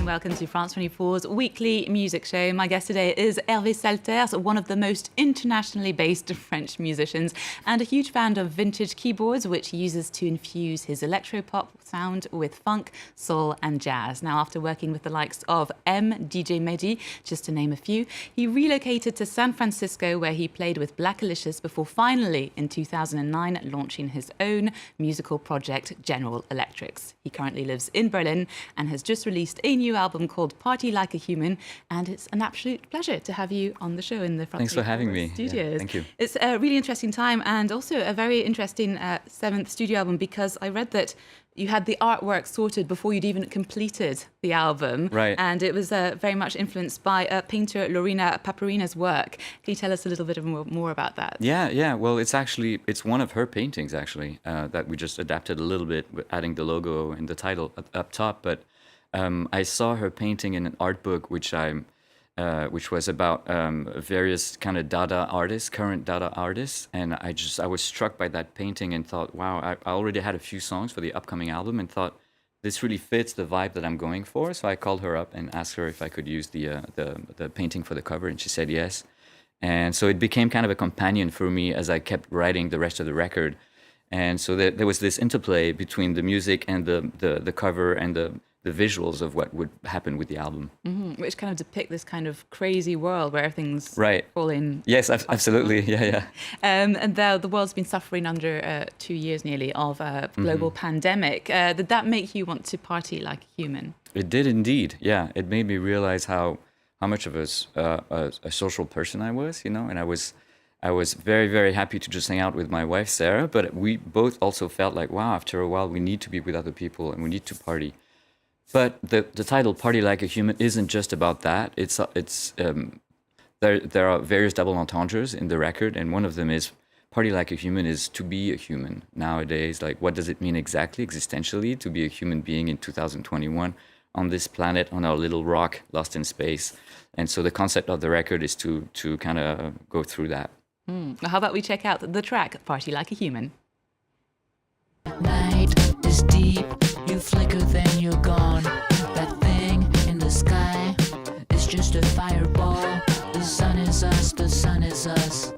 welcome to France 24's weekly music show. My guest today is Hervé Salters, one of the most internationally based French musicians and a huge fan of vintage keyboards, which he uses to infuse his electropop sound with funk, soul and jazz. Now, after working with the likes of DJ Mehdi, just to name a few, he relocated to San Francisco where he played with Black Alicious before finally, in 2009, launching his own musical project, General Elektriks. He currently lives in Berlin and has just released a new album called Party Like a Human, and it's an absolute pleasure to have you on the show in the front. Thanks for having me. Studios. Yeah, thank you. It's a really interesting time and also a very interesting seventh studio album, because I read that you had the artwork sorted before you'd even completed the album. Right. And it was very much influenced by painter Lorena Paparina's work. Can you tell us a little bit more about that? Yeah. Well, it's one of her paintings, actually, that we just adapted a little bit, adding the logo and the title up top. But I saw her painting in an art book, which was about various kind of Dada artists, current Dada artists, and I was struck by that painting and thought, wow, I already had a few songs for the upcoming album and thought this really fits the vibe that I'm going for. So I called her up and asked her if I could use the painting for the cover, and she said yes. And so it became kind of a companion for me as I kept writing the rest of the record. And so there was this interplay between the music and the cover and the visuals of what would happen with the album. Mm-hmm. Which kind of depict this kind of crazy world where everything's right. falling. Yes, absolutely. Yeah. And the world's been suffering under 2 years nearly of a global pandemic. Did that make you want to party like a human? It did indeed. Yeah, it made me realize how much of a social person I was, and I was very, very happy to just hang out with my wife, Sarah, but we both also felt like, wow, after a while, we need to be with other people and we need to party. But the title "Party Like a Human" isn't just about that. There are various double entendres in the record, and one of them is "Party Like a Human" is to be a human nowadays. Like, what does it mean exactly, existentially, to be a human being in 2021 on this planet, on our little rock, lost in space? And so the concept of the record is to kind of go through that. Well, how about we check out the track "Party Like a Human"? Night is deep, you flicker, then you're gone. That thing in the sky is just a fireball. The sun is us, the sun is us.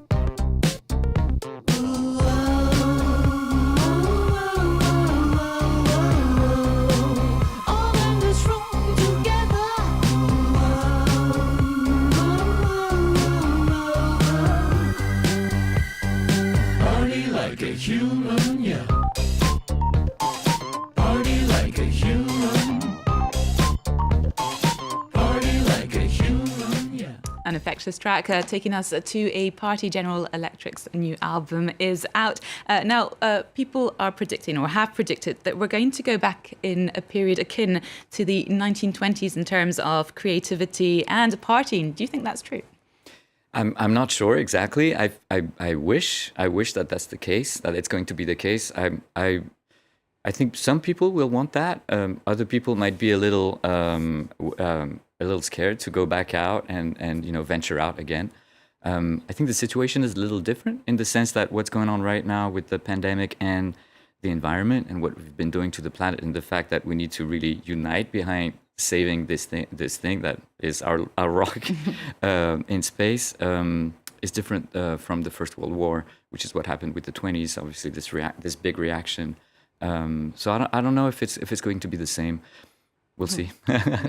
All in this room together. Party like a human, yeah. An infectious track taking us to a party. General Elektrik's new album is out. Now, people are predicting or have predicted that we're going to go back in a period akin to the 1920s in terms of creativity and partying. Do you think that's true? I'm not sure exactly. I wish that that's the case, that it's going to be the case. I think some people will want that. Other people might be a little scared to go back out and venture out again. I think the situation is a little different in the sense that what's going on right now with the pandemic and the environment and what we've been doing to the planet, and the fact that we need to really unite behind saving this thing that is our rock in space, is different from the First World War, which is what happened with the 20s. Obviously, this big reaction. So I don't know if it's going to be the same. We'll see.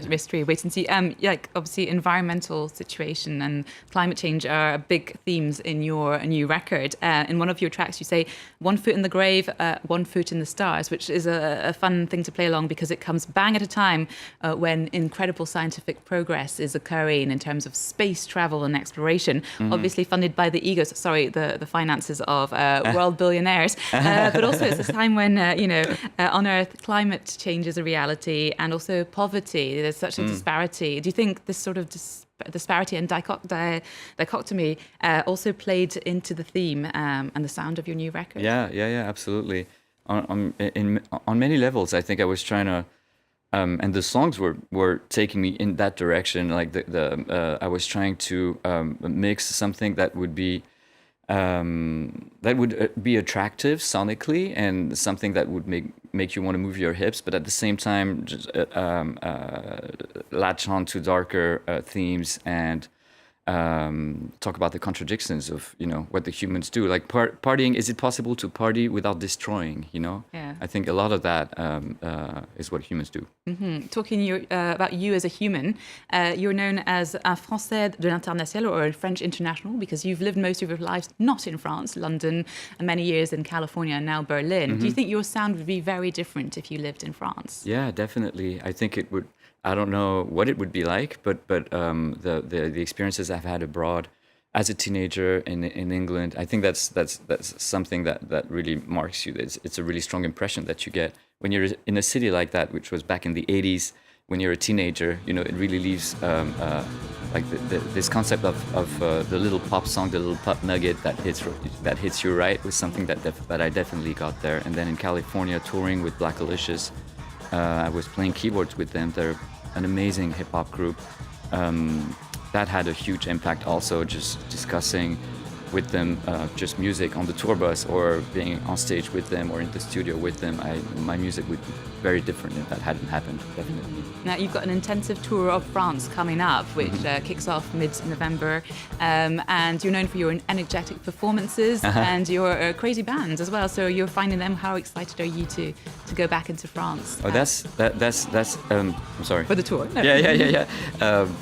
Mystery, wait and see. Obviously, environmental situation and climate change are big themes in your new record. In one of your tracks, you say, 1 foot in the grave, 1 foot in the stars, which is a fun thing to play along because it comes bang at a time when incredible scientific progress is occurring in terms of space travel and exploration, obviously funded by the finances of world billionaires. But also it's a time when, on Earth, climate change is a reality, and also poverty. There's such a disparity. Do you think this sort of disparity and dichotomy also played into the theme and the sound of your new record? Yeah, absolutely. On many levels, I think I was trying to, and the songs were taking me in that direction. Like I was trying to mix something that would be that would be attractive sonically and something that would make you want to move your hips, but at the same time just latch on to darker themes and talk about the contradictions of what the humans do. Like partying, is it possible to party without destroying? Yeah. I think a lot of that is what humans do. Mm-hmm. Talking about you as a human, you're known as un Français de l'international, or a French international, because you've lived most of your life not in France, London, and many years in California, and now Berlin. Mm-hmm. Do you think your sound would be very different if you lived in France? Yeah, definitely. I think it would. I don't know what it would be like, but the experiences I've had abroad as a teenager in England, I think that's something that really marks you. It's a really strong impression that you get when you're in a city like that, which was back in the 80s. When you're a teenager, it really leaves like this concept of the little pop song, the little pop nugget that hits you right, was something that I definitely got there. And then in California, touring with Black Alicious, I was playing keyboards with them. They're an amazing hip-hop group. That had a huge impact also, just discussing with them just music on the tour bus or being on stage with them or in the studio with them. My music would be very different if that hadn't happened, definitely. Now, you've got an intensive tour of France coming up, which kicks off mid-November, and you're known for your energetic performances and your crazy band as well. So you're finding them. How excited are you to go back into France? Oh, that's I'm sorry. For the tour? No. Yeah.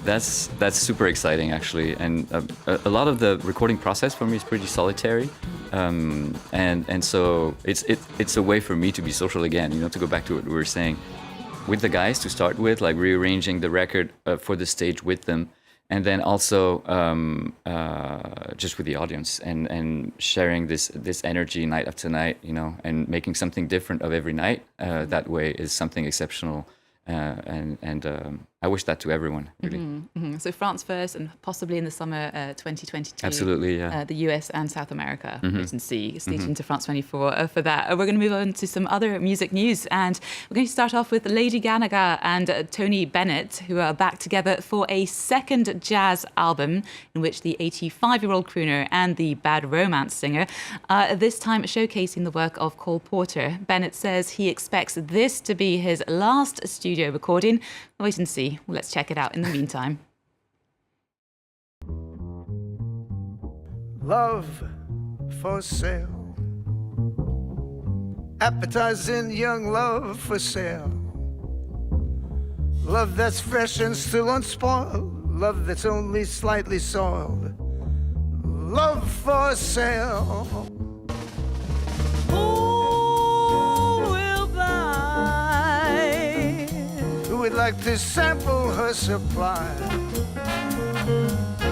That's super exciting, actually. And a lot of the recording process for me is pretty solitary. And so it's a way for me to be social again, to go back to what we were saying with the guys to start with, like rearranging the record for the stage with them, and then also just with the audience and sharing this energy night after night, and making something different of every night. That way is something exceptional. And I wish that to everyone, really. Mm-hmm, mm-hmm. So France first, and possibly in the summer 2022. Absolutely, yeah. The US and South America. Wait and see. Stay tuned to France 24 for that. We're going to move on to some other music news, and we're going to start off with Lady Gaga and Tony Bennett, who are back together for a second jazz album in which the 85-year-old crooner and the Bad Romance singer are this time showcasing the work of Cole Porter. Bennett says he expects this to be his last studio recording. Wait and see. Well, let's check it out in the meantime. Love for sale, appetizing young love for sale. Love that's fresh and still unspoiled, love that's only slightly soiled. Love for sale. Would like to sample her supply,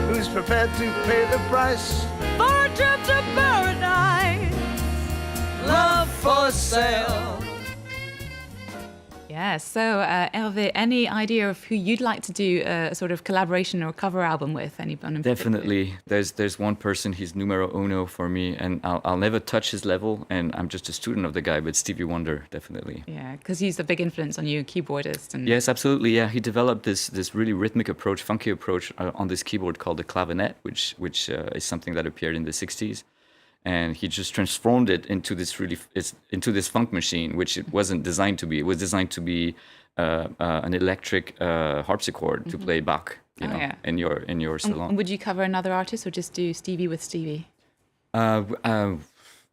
who's prepared to pay the price for a trip to paradise. Love for sale. Yeah, so Hervé, any idea of who you'd like to do a sort of collaboration or cover album with? Anyone in Definitely. There's one person, he's numero uno for me, and I'll never touch his level, and I'm just a student of the guy, but Stevie Wonder, definitely. Yeah, because he's a big influence on you, keyboardist. And Yes, absolutely, yeah. He developed this really rhythmic approach, funky approach on this keyboard called the clavinet, which is something that appeared in the 60s. And he just transformed it into this funk machine, which it wasn't designed to be. It was designed to be an electric harpsichord to play Bach, in your salon. And would you cover another artist or just do Stevie with Stevie?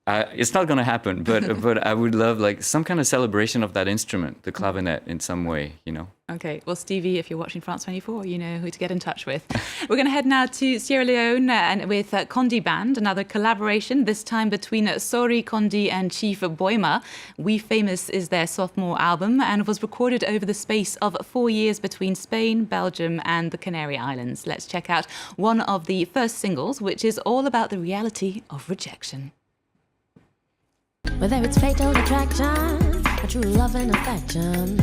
It's not going to happen, but I would love like some kind of celebration of that instrument, the clavinet, in some way, Okay, well, Stevie, if you're watching France 24, you know who to get in touch with. We're going to head now to Sierra Leone and with Kondi Band, another collaboration, this time between Sori Kondi and Chief Boima. We Famous is their sophomore album and was recorded over the space of 4 years between Spain, Belgium and the Canary Islands. Let's check out one of the first singles, which is all about the reality of rejection. Whether it's fatal attraction, a true love and affection,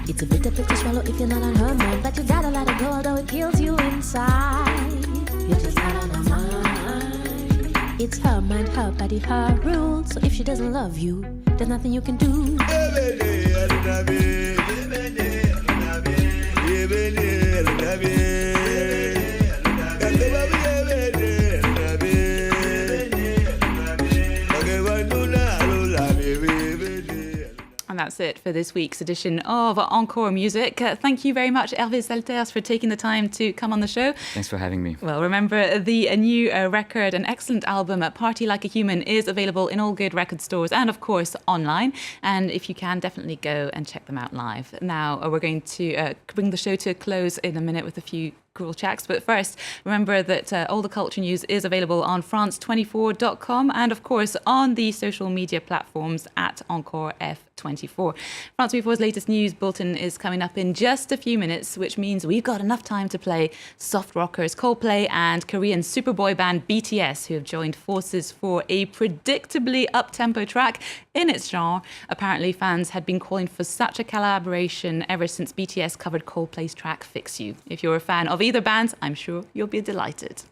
it's a bitter pill to swallow if you're not on her mind. But you gotta let it go, although it kills you inside. You're just not on her mind. It's her mind, her body, her rules. So if she doesn't love you, there's nothing you can do. that's it for this week's edition of Encore Music. Thank you very much, Hervé Salters, for taking the time to come on the show. Thanks for having me. Well, remember, the new record, an excellent album, Party Like a Human, is available in all good record stores and, of course, online. And if you can, definitely go and check them out live. Now, we're going to bring the show to a close in a minute with a few cool tracks. But first, remember that all the culture news is available on France24.com and, of course, on the social media platforms at Encore F24. France 24's latest news bulletin is coming up in just a few minutes, which means we've got enough time to play soft rockers Coldplay and Korean superboy band BTS, who have joined forces for a predictably up-tempo track in its genre. Apparently, fans had been calling for such a collaboration ever since BTS covered Coldplay's track Fix You. If you're a fan of either band, I'm sure you'll be delighted.